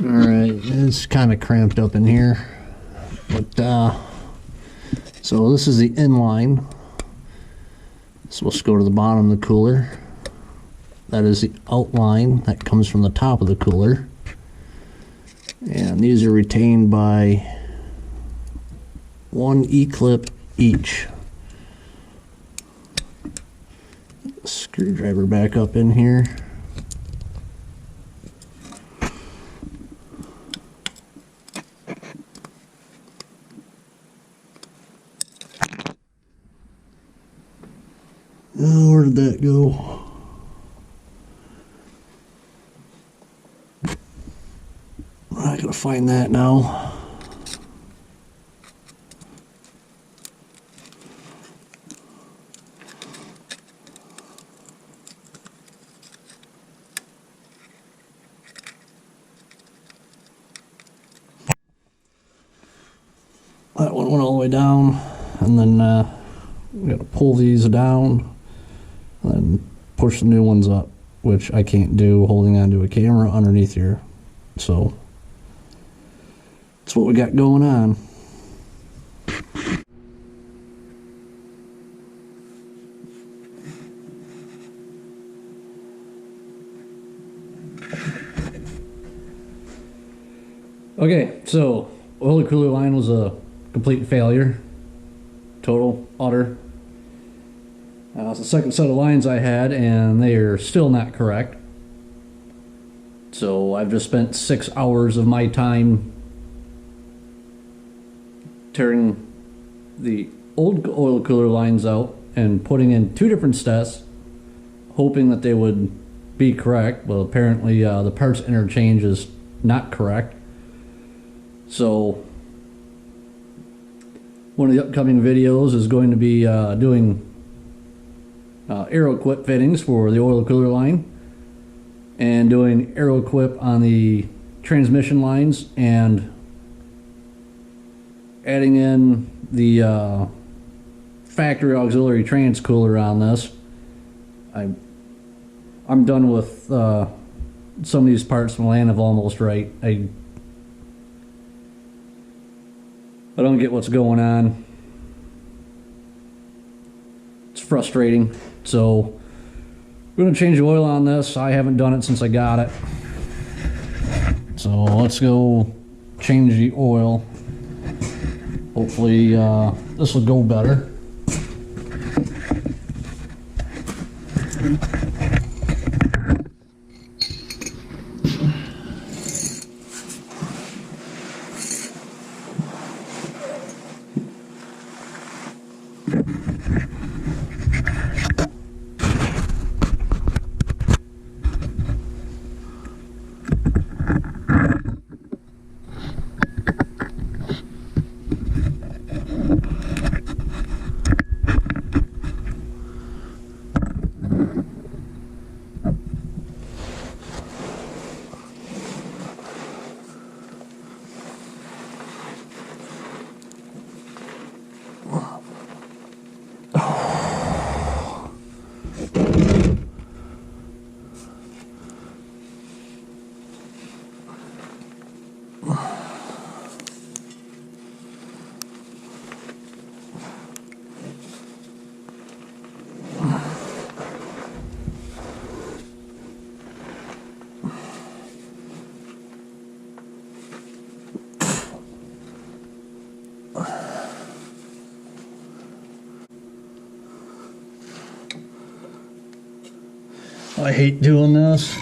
Alright, it's kind of cramped up in here. But, so this is the inline. So let's go to the bottom of the cooler. That is the outline that comes from the top of the cooler. And these are retained by one E-clip each. Screwdriver back up in here. Oh, where did that go? I gotta find that now. That one went all the way down, and then we gotta pull these down and then push the new ones up, which I can't do holding onto a camera underneath here. So that's what we got going on. Okay, so oil cooler line was a complete failure. Total, utter. It's the second set of lines I had, and they are still not correct. So I've just spent 6 hours of my time tearing the old oil cooler lines out and putting in 2 different sets, hoping that they would be correct. Well, apparently the parts interchange is not correct. So one of the upcoming videos is going to be doing aero quip fittings for the oil cooler line, and doing aero quip on the transmission lines, and adding in the factory auxiliary trans cooler on this. I'm done with some of these parts from Land of Almost Right. I don't get what's going on. It's frustrating. So we're going to change the oil on this. I haven't done it since I got it. So let's go change the oil. Hopefully this will go better. I hate doing this.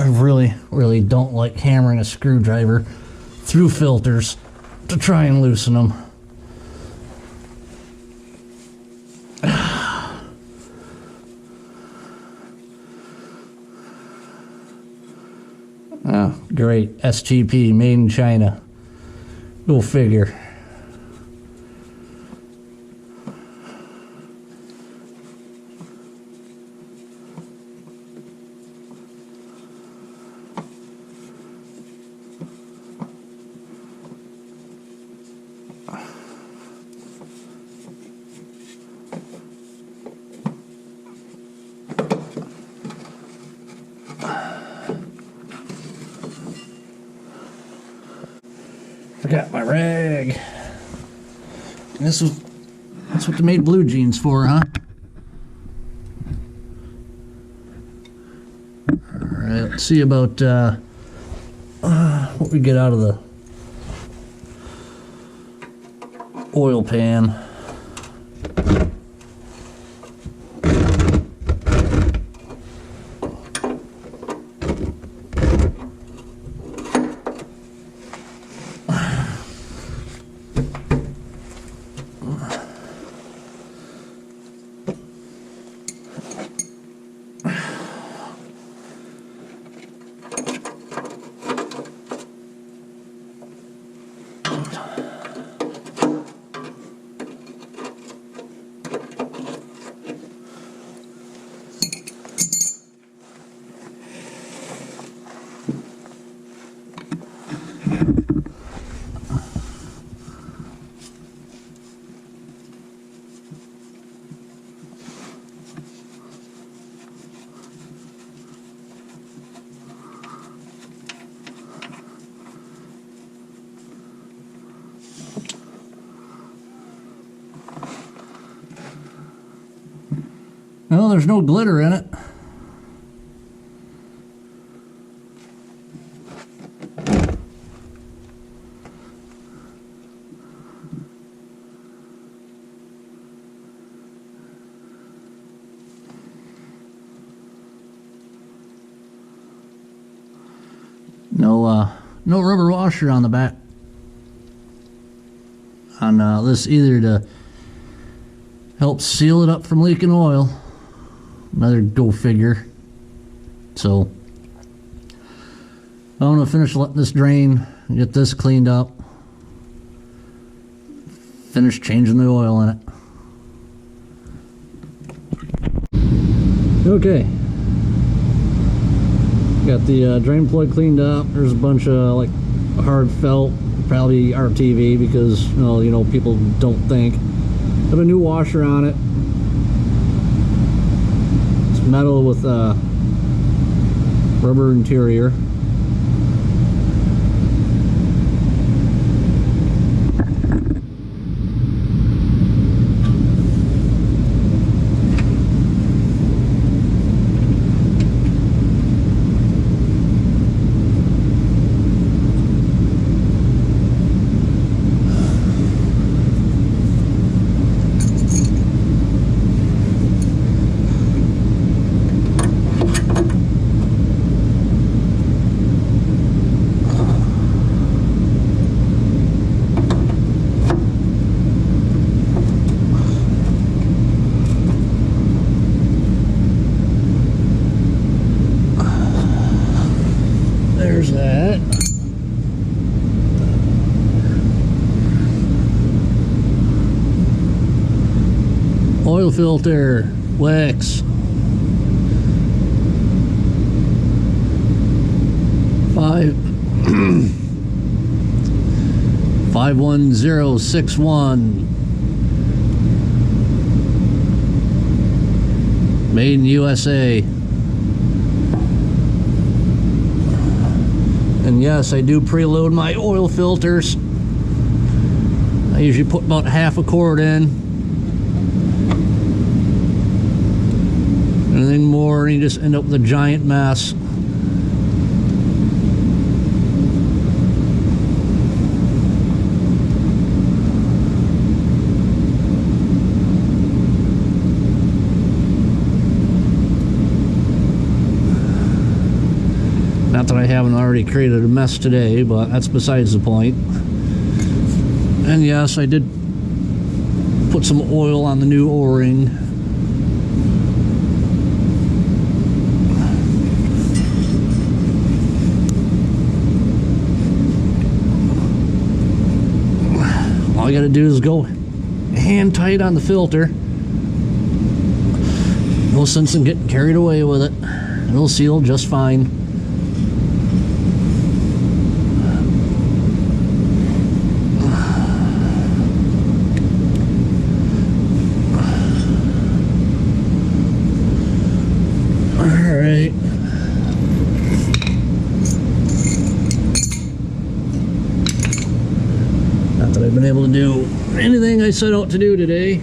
really don't like hammering a screwdriver through filters to try and loosen them. Oh, great. STP, made in China. Go figure. Forgot my rag. And that's what they made blue jeans for, huh? Alright, let's see about what we get out of the oil pan. Well, there's no glitter in it. No rubber washer on the back on this either to help seal it up from leaking oil. Another go figure. So I'm gonna finish letting this drain, get this cleaned up, finish changing the oil in it. Okay, got the drain plug cleaned up. There's a bunch of like hard felt, probably RTV, because you know people don't think. Got a new washer on it. It's metal with rubber interior. There's that. Oil filter, wax. 51061. Made in USA. And yes, I do preload my oil filters. I usually put about half a quart in. Anything more, and you just end up with a giant mess. haven't already created a mess today, but that's besides the point. And yes, I did put some oil on the new O-ring. All I gotta do is go hand tight on the filter. No sense in getting carried away with it. It'll seal just fine. Alright. Not that I've been able to do anything I set out to do today.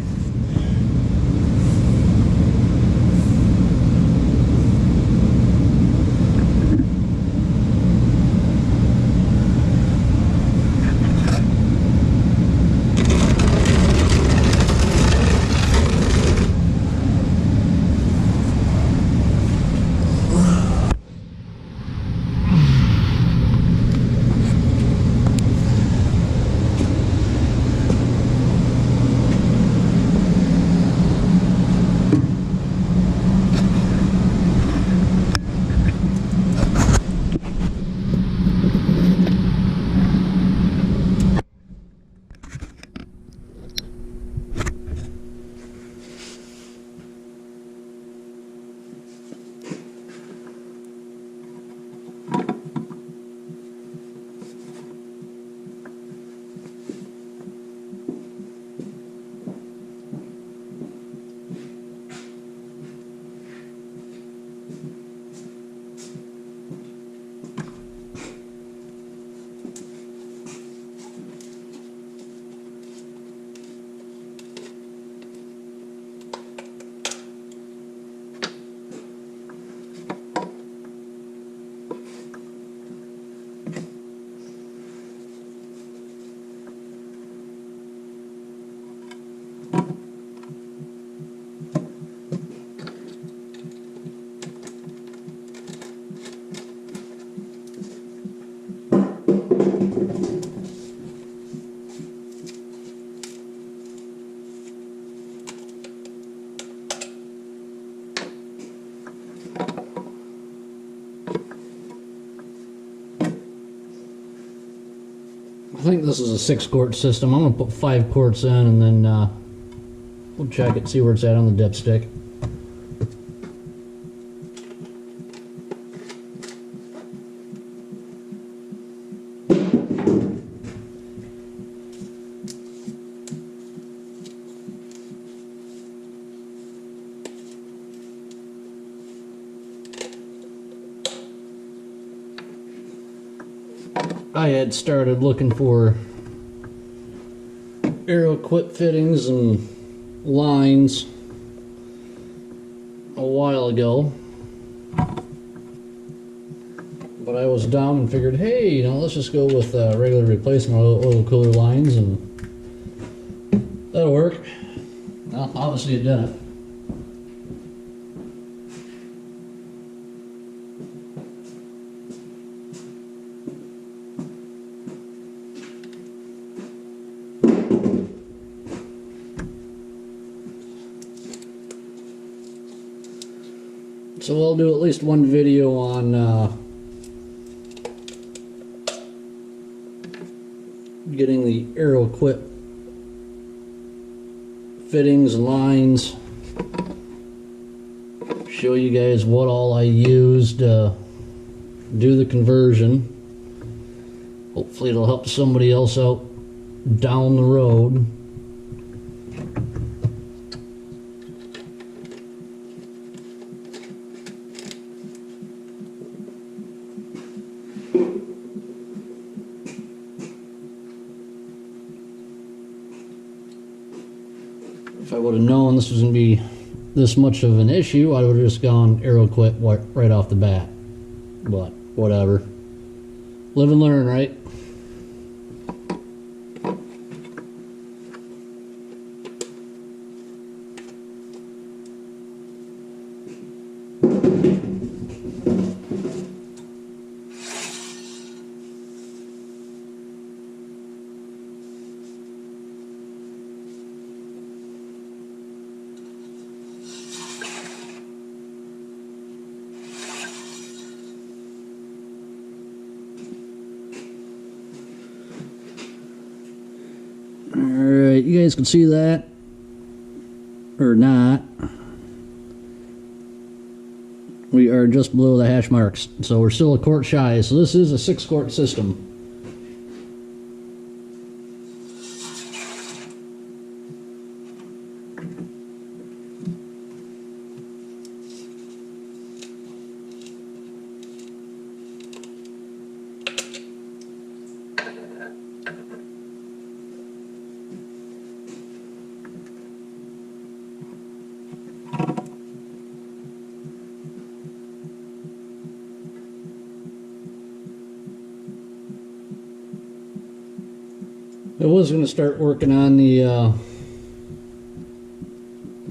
I think this is a 6-quart system. I'm going to put 5 quarts in and then we'll check it, see where it's at on the dipstick. I had started looking for aero quit fittings and lines a while ago, but I was down and figured, hey, you know, let's just go with regular replacement oil cooler lines and that'll work. Well, obviously it didn't. So we'll do at least one video on getting the aero quit fittings and lines. Show you guys what all I used to do the conversion. Hopefully it'll help somebody else out down the road. If I would have known this was going to be this much of an issue, I would have just gone aero quit right off the bat. But whatever. Live and learn, right? you guys can see that or not. We are just below the hash marks, so we're still a quart shy. So this is a 6-quart system. I was going to start working on the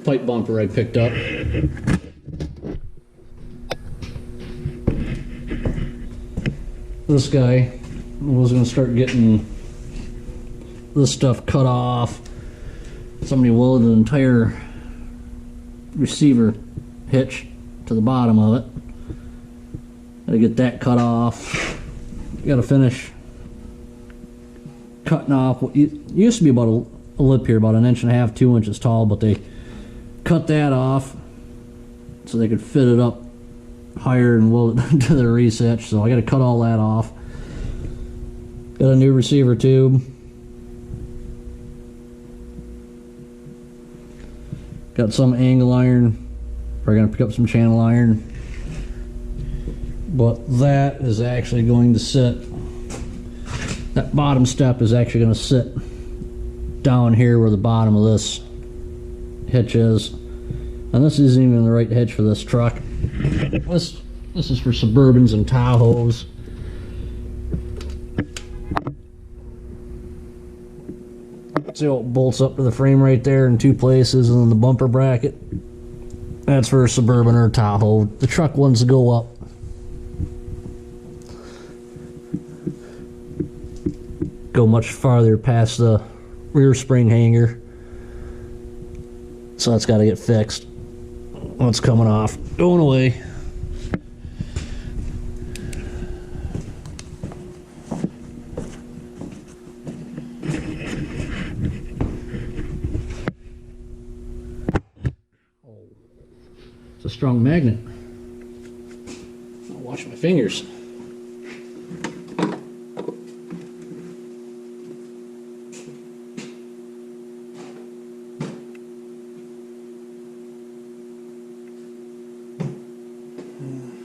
pipe bumper I picked up. This guy was going to start getting this stuff cut off. Somebody welded an entire receiver hitch to the bottom of it. Gotta get that cut off. Gotta finish cutting off what used to be about a lip here, about 1.5 inches, 2 inches tall, but they cut that off so they could fit it up higher and weld it to the reset. So I got to cut all that off. Got a new receiver tube. Got some angle iron. Probably gonna pick up some channel iron. But that is actually going to sit. That bottom step is actually going to sit down here where the bottom of this hitch is. And this isn't even the right hitch for this truck. This is for Suburbans and Tahoes. See how it bolts up to the frame right there in 2 places, and then the bumper bracket. That's for a Suburban or a Tahoe. The truck wants to go up. Go much farther past the rear spring hanger, so that's got to get fixed. What's coming off, going away. Oh, it's a strong magnet. I'll wash my fingers.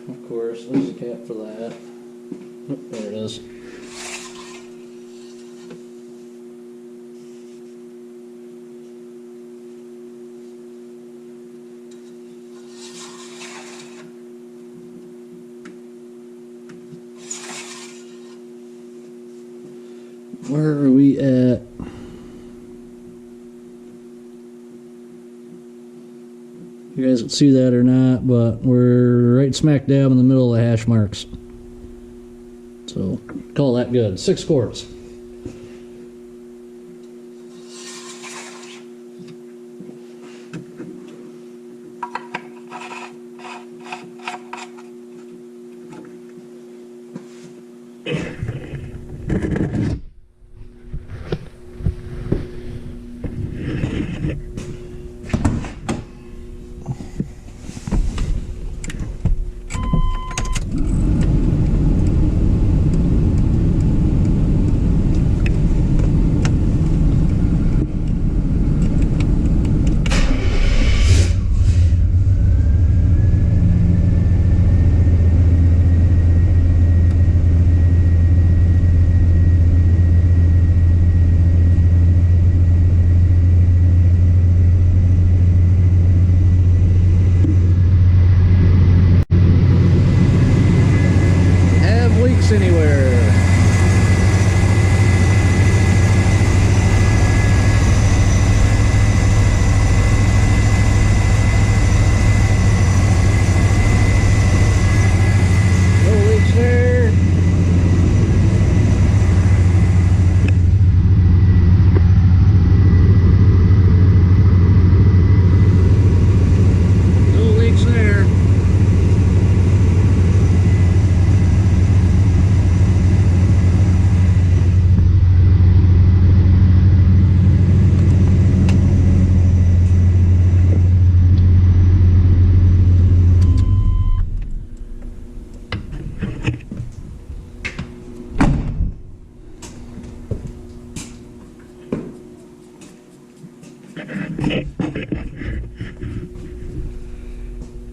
Of course, there's a cap for that. Oh, there it is. Where are we at? You guys can see that or not, but we're right smack dab in the middle of the hash marks. So call that good. 6 quarts.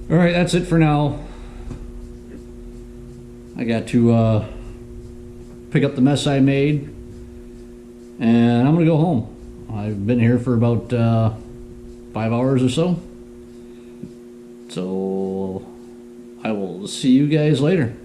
All right, that's it for now. I got to pick up the mess I made, and I'm gonna go home. I've been here for about 5 hours or so. So I will see you guys later.